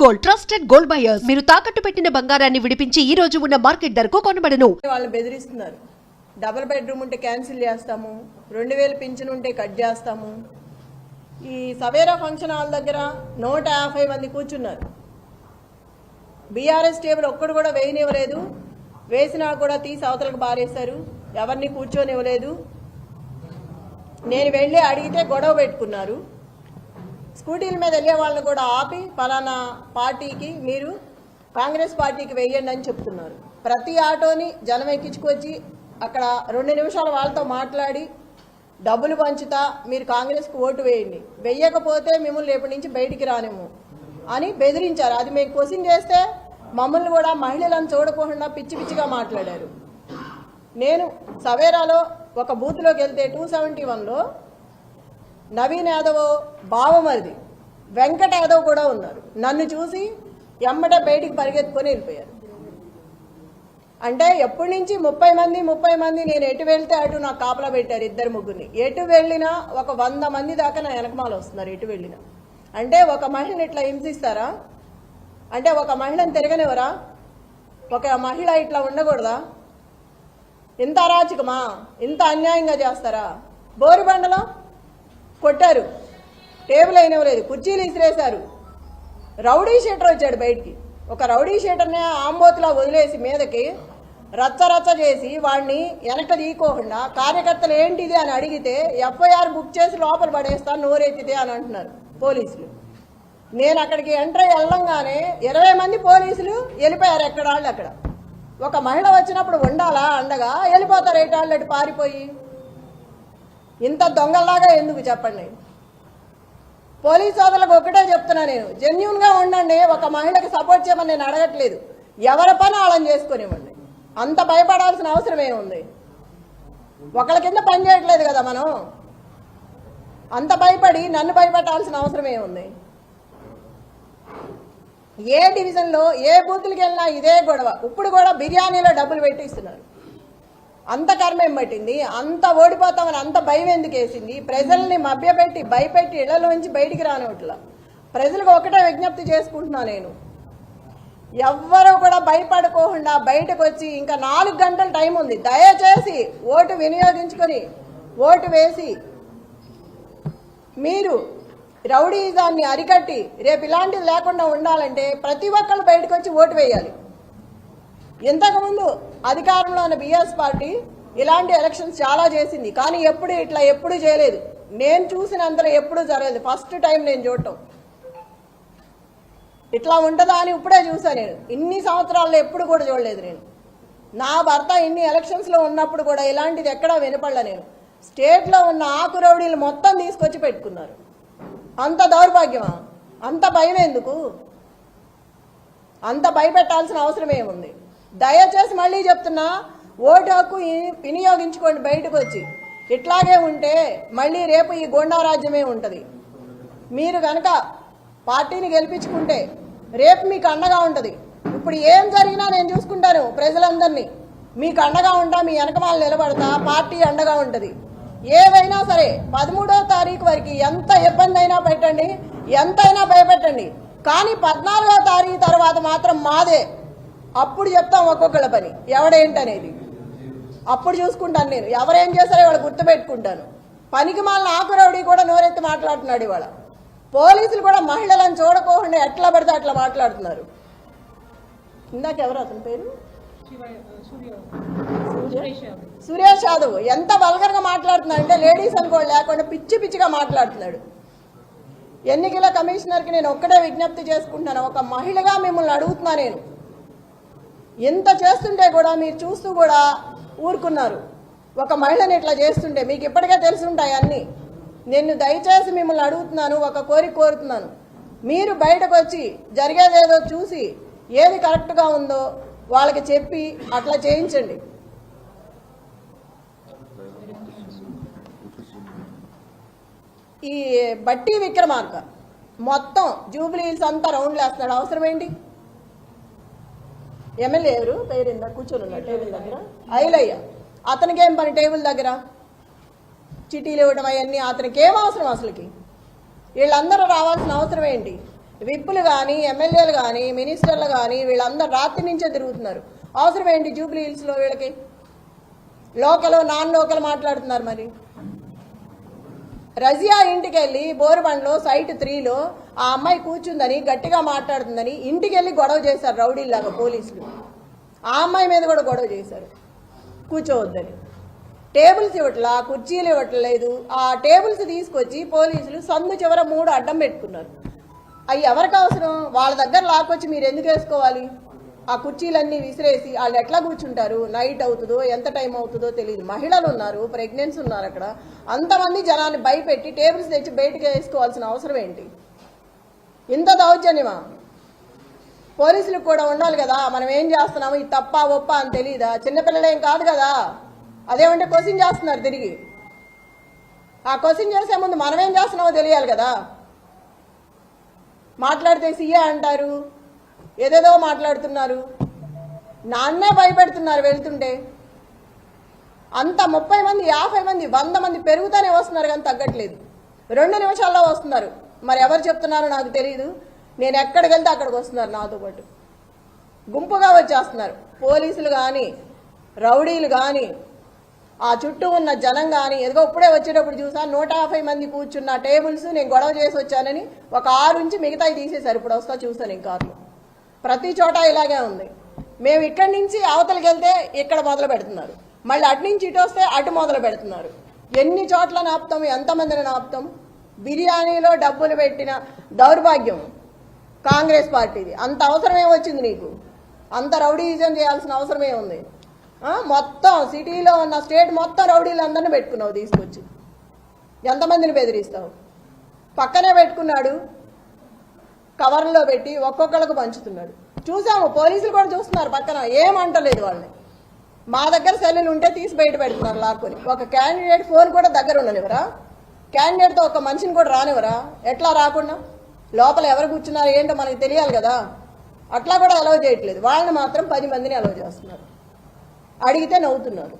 Gold trusted gold buyers మీరు తాకట్టు పెట్టిన బంగారాన్ని విడిపించి ఈ రోజు ఉన్న మార్కెట్ ధరకు కొనబడను. వాళ్ళని బెదిరిస్తున్నారు. డబుల్ బెడ్రూమ్ ఉంటే క్యాన్సిల్ చేస్తాము, 2000 పింఛన్ ఉంటే కట్ చేస్తాము. ఈ సవేరా ఫంక్షన్ హాల్ దగ్గర 150 మంది కూర్చున్నారు. బీఆర్ఎస్ టేబుల్ ఒక్కడు కూడా వేయనివ్వలేదు, వేసినా కూడా తీసి అవతలకు బారేశారు, ఎవరిని కూర్చొనివ్వలేదు. నేను వెళ్ళి అడిగితే గొడవ పెట్టుకున్నారు. స్కూటీల మీద వెళ్ళే వాళ్ళని కూడా ఆపి ఫలానా పార్టీకి మీరు కాంగ్రెస్ పార్టీకి వెయ్యండి అని చెప్తున్నారు. ప్రతి ఆటోని జనం ఎక్కించుకొచ్చి అక్కడ 2 నిమిషాలు వాళ్ళతో మాట్లాడి డబ్బులు పంచుతా మీరు కాంగ్రెస్కి ఓటు వేయండి, వెయ్యకపోతే మిమ్మల్ని రేపటి నుంచి బయటికి రానేమో అని బెదిరించారు. అది మేము క్వశ్చన్ చేస్తే మమ్మల్ని కూడా మహిళలను చూడకుండా పిచ్చి పిచ్చిగా మాట్లాడారు. నేను సవేరాలో ఒక బూత్లోకి వెళ్తే 271లో నవీన్ యాదవ్ బావమరిది వెంకట యాదవ్ కూడా ఉన్నారు. నన్ను చూసి ఎమ్మటే బయటికి పరిగెత్తుకొని వెళ్ళిపోయారు. అంటే ఎప్పటి నుంచి 30 మంది నేను ఎటు వెళ్తే అటు నాకు కాపలా పెట్టారు, 2-3. ఎటు వెళ్ళినా ఒక 100 మంది దాకా నా వెనకమాల వస్తున్నారు. ఎటు వెళ్ళినా అంటే ఒక మహిళని ఇట్లా హింసిస్తారా? అంటే ఒక మహిళను తిరగనివరా? ఒక మహిళ ఇట్లా ఉండకూడదా? ఇంత అరాచకమా? ఇంత అన్యాయంగా చేస్తారా? బోరుబండలో కొట్టారు, టేబుల్ అయినవలేదు, కుర్చీలు ఇసిరేశారు. రౌడీ షీటర్ వచ్చాడు బయటికి. ఒక రౌడీ షీటర్ని ఆంబోతులా వదిలేసి మీదకి రచ్చ చేసి వాడిని వెనక తీయకోకుండా కార్యకర్తలు ఏంటిది అని అడిగితే ఎఫ్ఐఆర్ బుక్ చేసి లోపల పడేస్తాను నోరెత్తితే అని అంటున్నారు పోలీసులు. నేను అక్కడికి ఎంటర్ వెళ్ళంగానే 20 మంది పోలీసులు వెళ్ళిపోయారు ఎక్కడ వాళ్ళు అక్కడ. ఒక మహిళ వచ్చినప్పుడు ఉండాలా అండగా? వెళ్ళిపోతారు ఏటాళ్ళు అటు పారిపోయి. ఇంత దొంగల్లాగా ఎందుకు చెప్పండి? పోలీసు సోదరులకు ఒకటే చెప్తున్నా, నేను జెన్యూన్గా ఉండండి. ఒక మహిళకి సపోర్ట్ చేయమని నేను అడగట్లేదు, ఎవరి పని వాళ్ళని చేసుకునివ్వండి. అంత భయపడాల్సిన అవసరం ఏముంది? ఒకళ్ళ కింద పని చేయట్లేదు కదా మనం, అంత భయపడి నన్ను భయపెట్టాల్సిన అవసరం ఏముంది? ఏ డివిజన్లో ఏ బూతులకి వెళ్ళినా ఇదే గొడవ. ఇప్పుడు కూడా బిర్యానీలో డబ్బులు పెట్టిస్తున్నారు. అంత కర్మేం పట్టింది? అంత ఓడిపోతామని అంత భయం ఎందుకు వేసింది? ప్రజల్ని మభ్యపెట్టి భయపెట్టి ఇళ్లలోంచి బయటికి రానివట్లా. ప్రజలకు ఒకటే విజ్ఞప్తి చేసుకుంటున్నా, నేను ఎవ్వరూ కూడా భయపడుకోకుండా బయటకు వచ్చి ఇంకా 4 గంటల టైం ఉంది, దయచేసి ఓటు వినియోగించుకొని ఓటు వేసి మీరు రౌడీజాన్ని అరికట్టి రేపు ఇలాంటిది లేకుండా ఉండాలంటే ప్రతి ఒక్కళ్ళు బయటకు వచ్చి ఓటు వేయాలి. ఇంతకుముందు అధికారంలో ఉన్న బీఆర్ఎస్ పార్టీ ఇలాంటి ఎలక్షన్స్ చాలా చేసింది, కానీ ఎప్పుడు చేయలేదు. నేను చూసినంతలో ఎప్పుడూ జరగలేదు. ఫస్ట్ టైం నేను చూడటం. ఇట్లా ఉంటుందా అని ఇప్పుడే చూసాను. నేను ఇన్ని సంవత్సరాల్లో ఎప్పుడు కూడా చూడలేదు. నేను నా భర్త ఇన్ని ఎలక్షన్స్లో ఉన్నప్పుడు కూడా ఇలాంటిది ఎక్కడా వినపడలే. నేను స్టేట్లో ఉన్న ఆకు రౌడీలు మొత్తం తీసుకొచ్చి పెట్టుకున్నారు. అంత దౌర్భాగ్యమా? అంత భయం ఎందుకు? అంత భయపెట్టాల్సిన అవసరం ఏముంది? దయచేసి మళ్ళీ చెప్తున్నా, ఓటు హక్కు వినియోగించుకోండి బయటకు వచ్చి. ఇట్లాగే ఉంటే మళ్ళీ రేపు ఈ గోండారాజ్యమే ఉంటుంది. మీరు కనుక పార్టీని గెలిపించుకుంటే రేపు మీకు అండగా ఉంటుంది. ఇప్పుడు ఏం జరిగినా నేను చూసుకుంటాను ప్రజలందరినీ. మీకు అండగా ఉంటా, మీ వెనకమాల నిలబడతా, పార్టీ అండగా ఉంటుంది. ఏవైనా సరే 13వ తారీఖు వరకు ఎంత ఇబ్బంది అయినా పెట్టండి, ఎంతైనా భయపెట్టండి, కానీ 14వ తారీఖు తర్వాత మాత్రం మాదే. అప్పుడు చెప్తాం ఒక్కొక్కళ్ళ పని ఎవడేంటనేది. అప్పుడు చూసుకుంటాను నేను. ఎవరేం చేశారో ఇవాళ గుర్తుపెట్టుకుంటాను. పనికి మాలిన ఆకురౌడి కూడా నోరెత్తి మాట్లాడుతున్నాడు ఇవాళ. పోలీసులు కూడా మహిళలను చూడకోకుండా ఎట్లా పడితే అట్లా మాట్లాడుతున్నారు. ఇందాక ఎవరు అతని పేరు? సురేష్ యాదవ్ ఎంత వల్గర్గా మాట్లాడుతున్నాడు అంటే లేడీస్ అనుకోండి లేకుండా పిచ్చి పిచ్చిగా మాట్లాడుతున్నాడు. ఎన్నికల కమిషనర్కి నేను ఒక్కడే విజ్ఞప్తి చేసుకుంటున్నాను, ఒక మహిళగా మిమ్మల్ని అడుగుతున్నా. నేను ఎంత చేస్తుంటే కూడా మీరు చూస్తూ కూడా ఊరుకున్నారు. ఒక మహిళని ఇట్లా చేస్తుంటే మీకు ఇప్పటికే తెలుసుంటాయి అన్నీ. నేను దయచేసి మిమ్మల్ని అడుగుతున్నాను, ఒక కోరుతున్నాను, మీరు బయటకు వచ్చి జరిగేదేదో చూసి ఏది కరెక్ట్గా ఉందో వాళ్ళకి చెప్పి అట్లా చేయించండి. ఈ బట్టి విక్రమార్క మొత్తం జూబ్లీహిల్స్ అంతా రౌండ్లు వేస్తున్నాడు. అవసరం ఏంటి? ఎమ్మెల్యే ఎవరు పేరిందా కూర్చొని ఉన్నాడు టేబుల్ దగ్గర? ఐలయ్య. అతనికి ఏం పని టేబుల్ దగ్గర? చిటీలు ఇవ్వడం అవన్నీ అతనికి ఏం అవసరం? అసలుకి వీళ్ళందరూ రావాల్సిన అవసరం ఏంటి? విప్పులు కానీ ఎమ్మెల్యేలు కానీ మినిస్టర్లు కానీ వీళ్ళందరూ రాత్రి నుంచే తిరుగుతున్నారు. అవసరం ఏంటి జూబ్లీ హిల్స్లో వీళ్ళకి? లోకల్ నాన్ లోకల్ మాట్లాడుతున్నారు. మరి రజియా ఇంటికి వెళ్ళి బోరుబండ్లో సైట్ 3లో ఆ అమ్మాయి కూర్చుందని గట్టిగా మాట్లాడుతుందని ఇంటికి వెళ్ళి గొడవ చేశారు రౌడీలాగా పోలీసులు. ఆ అమ్మాయి మీద కూడా గొడవ చేశారు కూర్చోవద్దని. టేబుల్స్ ఇవ్వట్లా, కుర్చీలు ఇవ్వట్లేదు. ఆ టేబుల్స్ తీసుకొచ్చి పోలీసులు సందు చివర 3 అడ్డం పెట్టుకున్నారు. అవి ఎవరికి అవసరం? వాళ్ళ దగ్గర లాక్కొచ్చి మీరు ఎందుకు వేసుకోవాలి? ఆ కుర్చీలన్నీ విసిరేసి వాళ్ళు ఎట్లా కూర్చుంటారు? నైట్ అవుతుందో ఎంత టైం అవుతుందో తెలియదు. మహిళలు ఉన్నారు, ప్రెగ్నెన్సీ ఉన్నారు. అక్కడ అంతమంది జనాన్ని భయపెట్టి టేబుల్స్ తెచ్చి బయటకు వేసుకోవాల్సిన అవసరం ఏంటి? ఇంత దౌర్జన్యమా? పోలీసులకు కూడా ఉండాలి కదా, మనం ఏం చేస్తున్నాము, ఇది తప్ప ఒప్ప అని తెలియదా? చిన్నపిల్లలేం కాదు కదా. అదేమంటే క్వశ్చన్ చేస్తున్నారు తిరిగి. ఆ క్వశ్చన్ చేసే ముందు మనం ఏం చేస్తున్నామో తెలియాలి కదా. మాట్లాడితే సీఏ అంటారు, ఏదేదో మాట్లాడుతున్నారు. నాన్నే భయపెడుతున్నారు వెళ్తుంటే. అంత 30 మంది 50 మంది 100 మంది పెరుగుతూనే వస్తున్నారు కానీ తగ్గట్లేదు. 2 నిమిషాల్లో వస్తున్నారు. మరి ఎవరు చెప్తున్నారో నాకు తెలియదు. నేను ఎక్కడికి వెళ్తే అక్కడికి వస్తున్నారు నాతో పాటు. గుంపుగా వచ్చేస్తున్నారు. పోలీసులు కానీ రౌడీలు కానీ ఆ చుట్టూ ఉన్న జనం కానీ. ఏదో ఇప్పుడే వచ్చేటప్పుడు చూసా 150 మంది కూర్చున్న టేబుల్స్ నేను గొడవ చేసి వచ్చానని ఒక 6 నుంచి మిగతాయి తీసేశారు. ఇప్పుడు వస్తా చూసాను ఈ కార్లో. ప్రతి చోట ఇలాగే ఉంది. మేము ఇక్కడి నుంచి అవతలకి వెళ్తే ఇక్కడ మొదలు పెడుతున్నారు, మళ్ళీ అటు నుంచి ఇటు వస్తే అటు మొదలు పెడుతున్నారు. ఎన్ని చోట్ల నాపుతాం, ఎంతమందిని నాపుతాం? బిర్యానీలో డబ్బులు పెట్టిన దౌర్భాగ్యం కాంగ్రెస్ పార్టీది. అంత అవసరమే వచ్చింది నీకు? అంత రౌడీయిజం చేయాల్సిన అవసరమే ఉంది? మొత్తం సిటీలో ఉన్న స్టేట్ మొత్తం రౌడీలందరినీ పెట్టుకున్నావు తీసుకొచ్చి. ఎంతమందిని బెదిరిస్తావు? పక్కనే పెట్టుకున్నాడు, కవర్లో పెట్టి ఒక్కొక్కళ్ళకు పంచుతున్నాడు. చూసాము, పోలీసులు కూడా చూస్తున్నారు పక్కన, ఏమంటలేదు వాళ్ళని. మా దగ్గర సెల్లులు ఉంటే తీసి బయట పెడుతున్నారు లాక్కొని. ఒక క్యాండిడేట్ ఫోన్ కూడా దగ్గర ఉండనివరా? క్యాండిడేట్తో ఒక మనిషిని కూడా రానివరా? ఎట్లా రాకుండా? లోపల ఎవరు కూర్చున్నారు ఏంటో మనకు తెలియాలి కదా. అట్లా కూడా అలౌ చేయట్లేదు. వాళ్ళని మాత్రం 10 మందిని అలౌ చేస్తున్నారు. అడిగితే నవ్వుతున్నారు.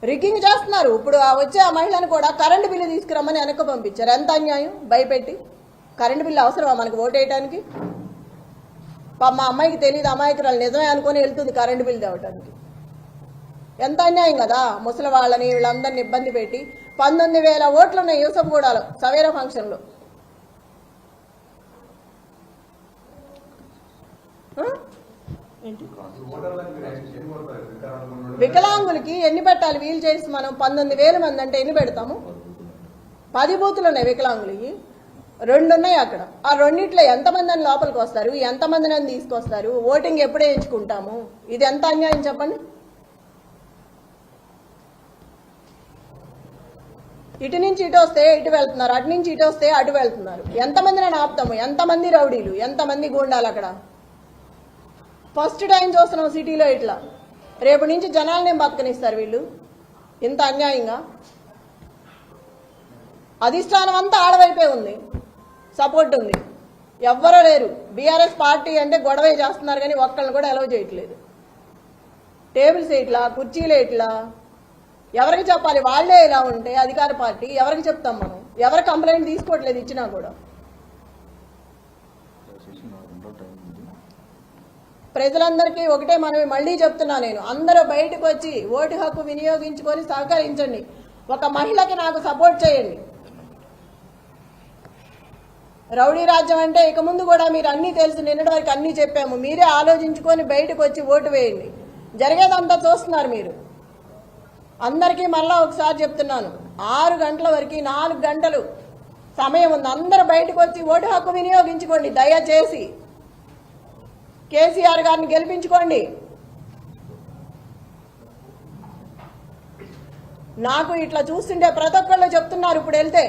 రిగ్గింగ్ చేస్తున్నారు. ఇప్పుడు వచ్చే ఆ మహిళను కూడా కరెంటు బిల్లు తీసుకురమ్మని వెనక్కి పంపించారు. ఎంత అన్యాయం! భయపెట్టి. కరెంటు బిల్లు అవసరమా మనకు ఓటు వేయడానికి? మా అమ్మాయికి తెలియదు, అమాయకురాలు నిజమే అనుకొని వెళ్తుంది కరెంటు బిల్లు తేవడానికి. ఎంత అన్యాయం కదా. ముసలి వాళ్ళని వీళ్ళందరినీ ఇబ్బంది పెట్టి 19,000 ఓట్లు ఉన్నాయి యూసఫ్గూడలో సవేరా ఫంక్షన్లో. వికలాంగులకి ఎన్ని పెట్టాలి? వీల్ చైర్స్ మనం 19,000 మంది అంటే ఎన్ని పెడతాము? 10 బూతులు ఉన్నాయి వికలాంగులకి, 2 ఉన్నాయి అక్కడ. ఆ 2 ఎంతమంది అని లోపలికి వస్తారు, ఎంతమందిని అని తీసుకొస్తారు? ఓటింగ్ ఎప్పుడే ఎంచుకుంటాము? ఇది ఎంత అన్యాయం చెప్పండి. ఇటు నుంచి ఇటు వస్తే ఇటు వెళ్తున్నారు, అటు నుంచి ఇటు వస్తే అటు వెళ్తున్నారు. ఎంతమందిని ఆపుతాము? ఎంతమంది రౌడీలు, ఎంతమంది గూండాలు అక్కడ? ఫస్ట్ టైం చూస్తున్నాం సిటీలో ఇట్లా. రేపు నుంచి జనాలనే బతకనిస్తారు వీళ్ళు. ఇంత అన్యాయంగా. అధిష్టానం అంతా ఆడవైపే ఉంది, సపోర్ట్ ఉంది, ఎవ్వరూ లేరు. బీఆర్ఎస్ పార్టీ అంటే గొడవే చేస్తున్నారు కానీ ఒక్కళ్ళని కూడా అలౌ చేయట్లేదు. టేబుల్స్ ఇట్లా, కుర్చీలు ఇట్లా. ఎవరికి చెప్పాలి? వాళ్లే ఇలా ఉంటే అధికార పార్టీ ఎవరికి చెప్తాం మనం? ఎవరు కంప్లైంట్ తీసుకోవట్లేదు ఇచ్చినా కూడా. ప్రజలందరికీ ఒకటే మనం మళ్ళీ చెప్తున్నా నేను, అందరూ బయటకు వచ్చి ఓటు హక్కు వినియోగించుకొని సహకరించండి. ఒక మహిళకి నాకు సపోర్ట్ చేయండి. రౌడీ రాజ్యం అంటే ఇక ముందు కూడా మీరు అన్నీ తెలుసు, నిన్నటి వరకు అన్నీ చెప్పాము. మీరే ఆలోచించుకొని బయటకు వచ్చి ఓటు వేయండి. జరిగేదంతా చూస్తున్నారు మీరు. అందరికీ మళ్ళా ఒకసారి చెప్తున్నాను, 6 గంటల వరకు 4 గంటలు సమయం ఉంది. అందరూ బయటకు వచ్చి ఓటు హక్కు వినియోగించుకోండి దయచేసి. కేసీఆర్ గారిని గెలిపించుకోండి. నాకు ఇట్లా చూస్తుంటే ప్రతి ఒక్కళ్ళు చెప్తున్నారు, ఇప్పుడు వెళ్తే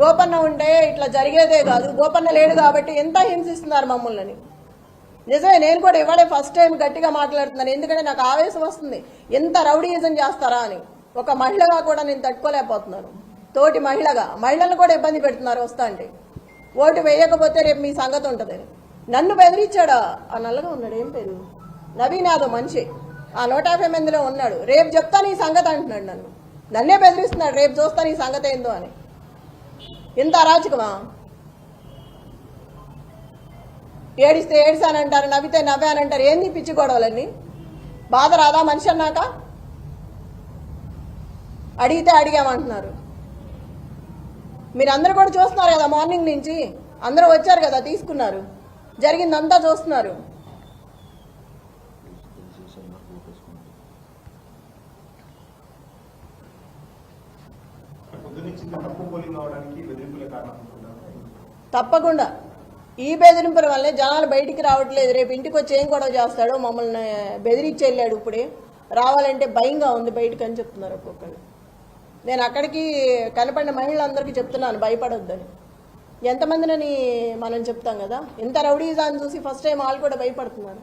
గోపన్న ఉంటే ఇట్లా జరిగేదే కాదు, గోపన్న లేడు కాబట్టి ఎంత హింసిస్తున్నారు మమ్మల్ని. నిజమే, నేను కూడా ఇవాళే ఫస్ట్ టైం గట్టిగా మాట్లాడుతున్నాను. ఎందుకంటే నాకు ఆవేశం వస్తుంది, ఎంత రౌడీయిజం చేస్తారా అని. ఒక మహిళగా కూడా నేను తట్టుకోలేకపోతున్నాను. తోటి మహిళలను కూడా ఇబ్బంది పెడుతున్నారు వస్తా అంటే. ఓటు వేయకపోతే రేపు మీ సంగతి ఉంటుంది. నన్ను బెదిరించాడా? ఆ నల్లగా ఉన్నాడు, ఏం పేరు, నవీన్ యాదవ్ మనిషి, ఆ 150 మందిలో ఉన్నాడు. రేపు చెప్తా నీ సంగతి అంటున్నాడు. నన్నే బెదిరిస్తున్నాడు, రేపు చూస్తా నీ సంగతి ఏందో అని. ఎంత అరాచకమా? ఏడిస్తే ఏడిసానంటారు, నవ్వితే నవ్వానంటారు. ఏంది పిచ్చి గొడవలన్నీ? బాధ రాదా మనిషి అన్నాక? అడిగితే అడిగామంటున్నారు. మీరందరూ కూడా చూస్తున్నారు కదా, మార్నింగ్ నుంచి అందరూ వచ్చారు కదా, తీసుకున్నారు, జరిగిందంతా చూస్తున్నారు. తప్పకుండా ఈ బెదిరింపుల వల్లే జనాలు బయటికి రావట్లేదు. రేపు ఇంటికి వచ్చి ఏం గొడవ చేస్తాడో, మమ్మల్ని బెదిరించి వెళ్ళాడు, ఇప్పుడే రావాలంటే భయంగా ఉంది బయటకు అని చెప్తున్నారు ఒక్కొక్కరు. నేను అక్కడికి కనపడిన మహిళలందరికీ చెప్తున్నాను భయపడొద్దని. ఎంతమందినని మనం చెప్తాం కదా, ఇంత రౌడీజాన్ని చూసి ఫస్ట్ టైం వాళ్ళు కూడా భయపడుతున్నారు.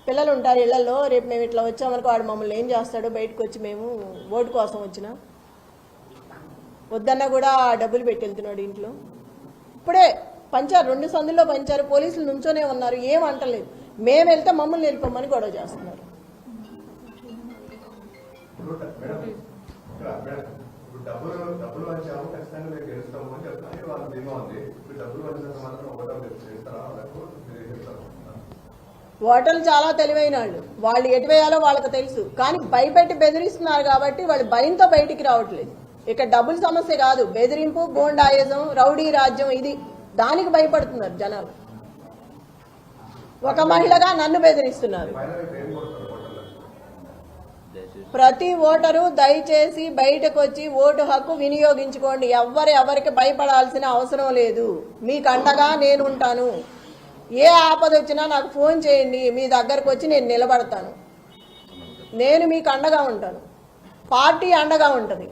పిల్లలు ఉంటారు ఇళ్లలో, రేపు మేము ఇట్లా వచ్చామనుకో వాడు మమ్మల్ని ఏం చేస్తాడో, బయటకు వచ్చి మేము ఓటు కోసం వచ్చినా వద్దన్నా కూడా డబ్బులు పెట్టి వెళ్తున్నాడు ఇంట్లో. ఇప్పుడే పంచారు, 2 సందుల్లో పంచారు, పోలీసులు నుంచోనే ఉన్నారు, ఏం అంటలేదు. మేము వెళ్తే మమ్మల్ని వెళ్ళిపోమని గొడవ చేస్తున్నారు. ఓటర్లు చాలా తెలివైన వాళ్ళు ఎటు వేయాలో వాళ్ళకి తెలుసు. కానీ భయపెట్టి బెదిరిస్తున్నారు కాబట్టి వాళ్ళు భయంతో బయటికి రావట్లేదు. ఇక డబ్బుల సమస్య కాదు, బెదిరింపు, గోండాయిజం, రౌడీ రాజ్యం, ఇది దానికి భయపడుతున్నారు జనాలు. ఒక మహిళగా నన్ను బెదిరిస్తున్నారు. ప్రతి ఓటరు దయచేసి బయటకు వచ్చి ఓటు హక్కు వినియోగించుకోండి. ఎవరికి భయపడాల్సిన అవసరం లేదు. మీకు అండగా నేను ఉంటాను. ఏ ఆపద వచ్చినా నాకు ఫోన్ చేయండి, మీ దగ్గరకు వచ్చి నేను నిలబడతాను. నేను మీకు అండగా ఉంటాను, పార్టీ అండగా ఉంటుంది.